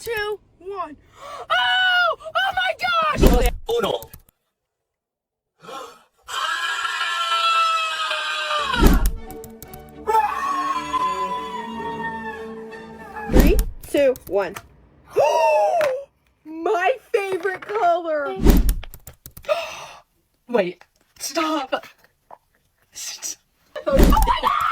2, 1. Oh! Oh my gosh! Uno. 3, 2, 1. My favorite color! Wait, stop. Oh my God!